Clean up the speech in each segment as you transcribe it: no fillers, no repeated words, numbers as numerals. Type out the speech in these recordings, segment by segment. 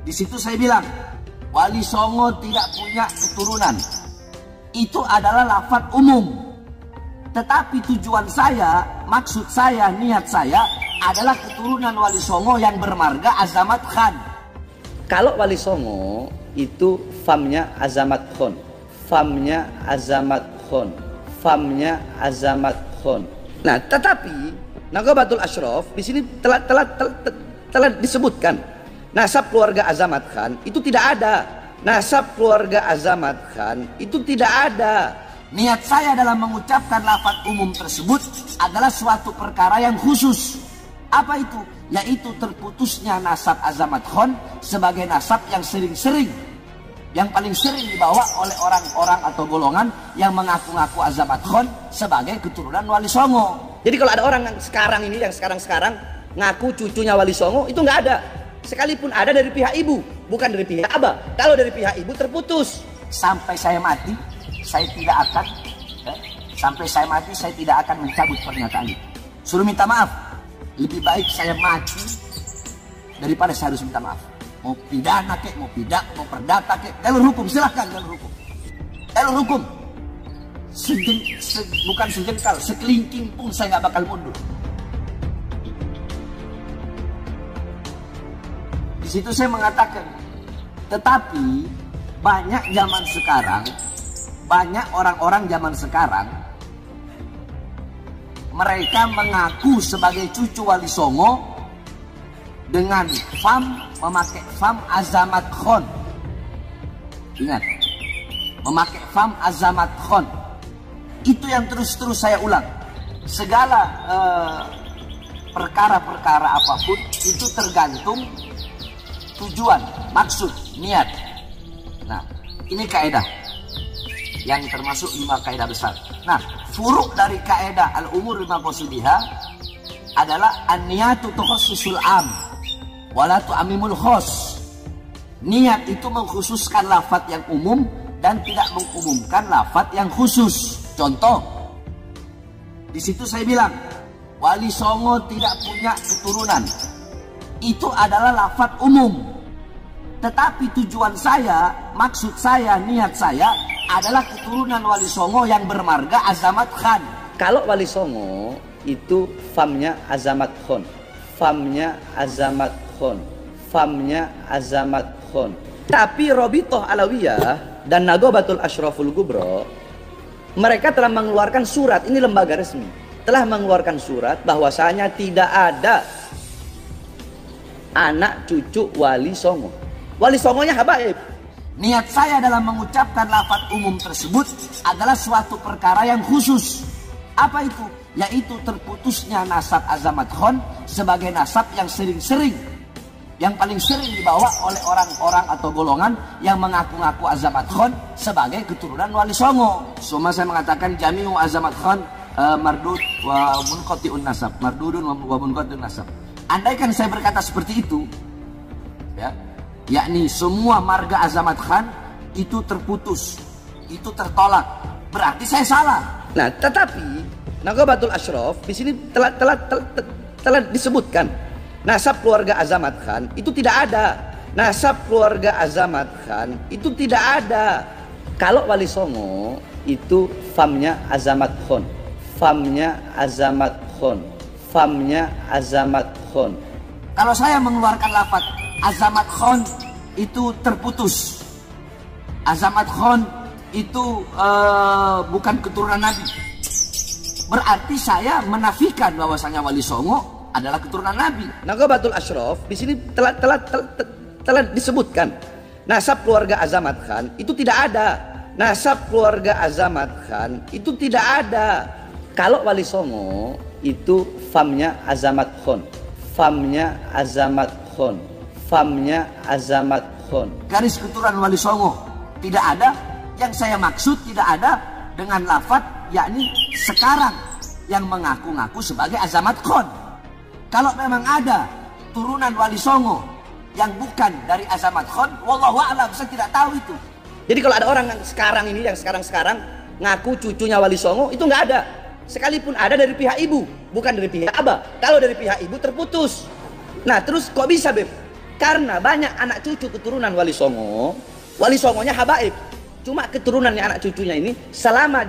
Di situ saya bilang, Wali Songo tidak punya keturunan. Itu adalah lafaz umum. Tetapi tujuan saya, maksud saya, niat saya adalah keturunan Wali Songo yang bermarga Azamat Khan. Kalau Wali Songo itu famnya Azamat Khan, famnya Azamat Khan, famnya Azamat Khan. Nah, tetapi Nagobatul Ashraf di sini telah disebutkan nasab keluarga Azamat Khan itu tidak ada. Nasab keluarga Azamat Khan itu tidak ada. Niat saya dalam mengucapkan lafaz umum tersebut adalah suatu perkara yang khusus. Apa itu? Yaitu terputusnya nasab Azamat Khan sebagai nasab yang sering-sering, yang paling sering dibawa oleh orang-orang atau golongan yang mengaku-ngaku Azamat Khan sebagai keturunan Wali Songo. Jadi kalau ada orang yang sekarang ini, yang sekarang ngaku cucunya Wali Songo, itu nggak ada. Sekalipun ada dari pihak ibu, bukan dari pihak abah. Kalau dari pihak ibu terputus. Sampai saya mati, saya tidak akan saya tidak akan mencabut pernyataan itu. Suruh minta maaf. Lebih baik saya mati daripada saya harus minta maaf. Mau pidana kek, mau mau perdata kek, jalur hukum silahkan, jalur hukum. Jalur hukum. Bukan sejengkal, sekelingking pun saya nggak bakal mundur. Di situ saya mengatakan, tetapi banyak zaman sekarang, banyak orang-orang zaman sekarang, mereka mengaku sebagai cucu Wali Songo dengan memakai fam Azamat Khan. Ingat, memakai fam Azamat Khan. Itu yang terus-terus saya ulang. Segala perkara-perkara apapun itu tergantung tujuan, maksud, niat. Nah, ini kaidah yang termasuk 5 kaidah besar. Nah, furuk dari kaidah al-umur bima qasidiha adalah an-niyatu tukhassisul am wala tu'ammimul khos. Niat itu mengkhususkan lafaz yang umum dan tidak mengumumkan lafaz yang khusus. Contoh, di situ saya bilang Wali Songo tidak punya keturunan. Itu adalah lafaz umum. Tetapi tujuan saya, maksud saya, niat saya adalah keturunan Wali Songo yang bermarga Azamat Khan. Kalau Wali Songo itu famnya Azamat Khan, famnya Azamat Khan, famnya Azamat Khan. Tapi Robitoh Alawiyah dan Nagobatul Ashraful Kubro, mereka telah mengeluarkan surat, ini lembaga resmi, telah mengeluarkan surat bahwasanya tidak ada anak cucu Wali Songo. Wali Songonya habaib. Niat saya dalam mengucapkan lafaz umum tersebut adalah suatu perkara yang khusus. Apa itu? Yaitu terputusnya nasab Azamat Khan sebagai nasab yang sering-sering, yang paling sering dibawa oleh orang-orang atau golongan yang mengaku-ngaku Azamat Khan sebagai keturunan Wali Songo. Semua saya mengatakan jami'u Azamat Khan mardud wa munqati'un nasab, mardudun wa munqati'un nasab. Andaikan saya berkata seperti itu, ya, yakni semua marga Azamat Khan itu terputus, itu tertolak, berarti saya salah. Nah, tetapi Nagobatul Ashraf di sini telah disebutkan nasab keluarga Azamat Khan itu tidak ada. Nasab keluarga Azamat Khan itu tidak ada. Kalau Wali Songo itu famnya Azamat Khan, famnya Azamat Khan, famnya Azamat Khan. Kalau saya mengeluarkan lafaz Azamat Khan itu terputus, Azamat Khan itu bukan keturunan Nabi, berarti saya menafikan bahwasanya Wali Songo adalah keturunan Nabi. Nagobatul Ashraf di sini telah disebutkan nasab keluarga Azamat Khan itu tidak ada. Nasab keluarga Azamat Khan itu tidak ada. Kalau Wali Songo itu famnya Azamat Khan, famnya Azamat Khan, famnya Azamat Khan. Garis keturunan Wali Songo tidak ada. Yang saya maksud tidak ada dengan lafaz yakni sekarang yang mengaku-ngaku sebagai Azamat Khan. Kalau memang ada turunan Wali Songo yang bukan dari Azamat Khan, wallahu a'lam, saya tidak tahu itu. Jadi kalau ada orang yang sekarang ini, yang sekarang ngaku cucunya Wali Songo, itu nggak ada. Sekalipun ada dari pihak ibu, bukan dari pihak abah. Kalau dari pihak ibu terputus. Nah, terus kok bisa, Beb? Karena banyak anak cucu keturunan Wali Songonya habaib. Cuma keturunannya anak cucunya ini selama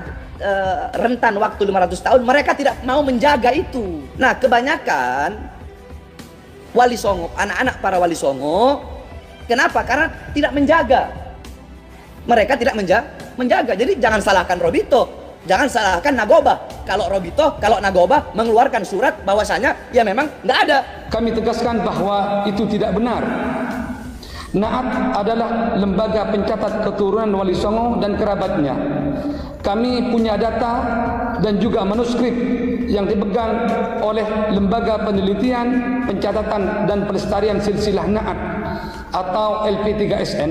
rentan waktu 500 tahun mereka tidak mau menjaga itu. Nah, kebanyakan Wali Songo, anak-anak para Wali Songo, kenapa? Karena tidak menjaga. Mereka tidak menjaga. Jadi jangan salahkan Robito, jangan salahkan Nagoba. Kalau Robito, kalau Nagoba mengeluarkan surat bahwasanya ya memang nggak ada. Kami tegaskan bahwa itu tidak benar. Naat adalah lembaga pencatat keturunan Wali Songo dan kerabatnya. Kami punya data dan juga manuskrip yang dipegang oleh Lembaga Penelitian, Pencatatan dan Pelestarian Silsilah Naat atau LP3SN,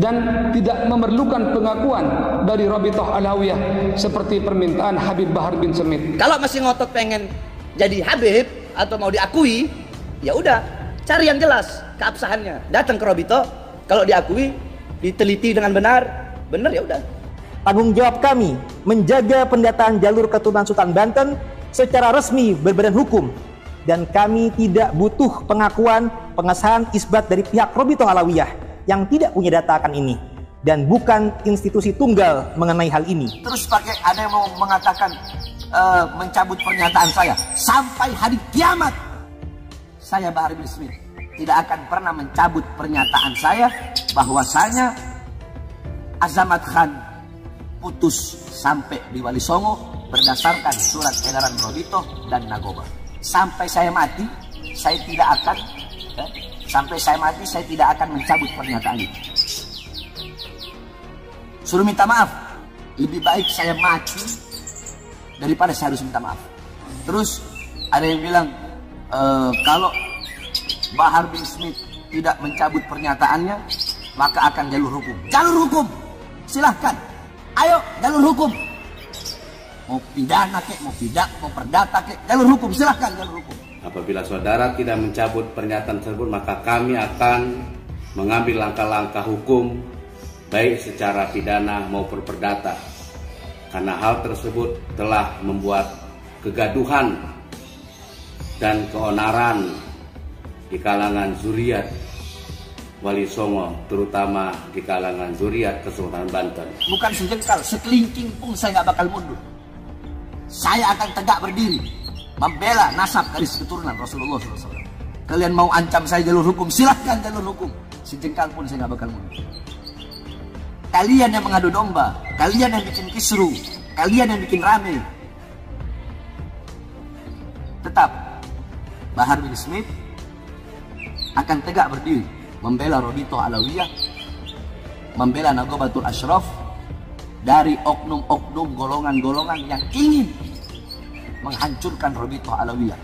dan tidak memerlukan pengakuan dari Rabithah Alawiyah seperti permintaan Habib Bahar bin Smith. Kalau masih ngotot pengen jadi Habib atau mau diakui, ya udah cari yang jelas keabsahannya. Datang ke Robito, kalau diakui, diteliti dengan benar ya udah. Tanggung jawab kami menjaga pendataan jalur keturunan Sultan Banten secara resmi berbadan hukum, dan kami tidak butuh pengakuan pengesahan isbat dari pihak Rabithah Alawiyah yang tidak punya data akan ini dan bukan institusi tunggal mengenai hal ini. Terus pakai ada yang mau mengatakan mencabut pernyataan saya sampai hari kiamat. Saya Bahar bin Smith tidak akan pernah mencabut pernyataan saya bahwasanya Azamat Khan putus sampai di Wali Songo berdasarkan surat edaran Robito dan Nagoba. Sampai saya mati, saya tidak akan mencabut pernyataan itu. Suruh minta maaf, lebih baik saya mati daripada saya harus minta maaf. Terus ada yang bilang kalau Bahar bin Smith tidak mencabut pernyataannya, maka akan jalur hukum. Jalur hukum, silahkan. Ayo jalur hukum. Mau pidana kek, mau perdata kek, jalur hukum, silahkan jalur hukum. Apabila saudara tidak mencabut pernyataan tersebut, maka kami akan mengambil langkah-langkah hukum baik secara pidana maupun perdata. Karena hal tersebut telah membuat kegaduhan dan keonaran di kalangan zuriat Wali Songo, terutama di kalangan zuriat Kesultanan Banten. Bukan sejengkal, sekelingking pun saya nggak bakal mundur. Saya akan tegak berdiri membela nasab garis keturunan Rasulullah SAW. Kalian mau ancam saya jalur hukum, silahkan jalur hukum. Sejengkal pun saya nggak bakal mundur. Kalian yang mengadu domba, kalian yang bikin kisru, kalian yang bikin rame, tetap Bahar bin Smith akan tegak berdiri membela Rabithah Alawiyah, membela Nagobatul Ashraf dari oknum-oknum golongan-golongan yang ingin menghancurkan Rabithah Alawiyah.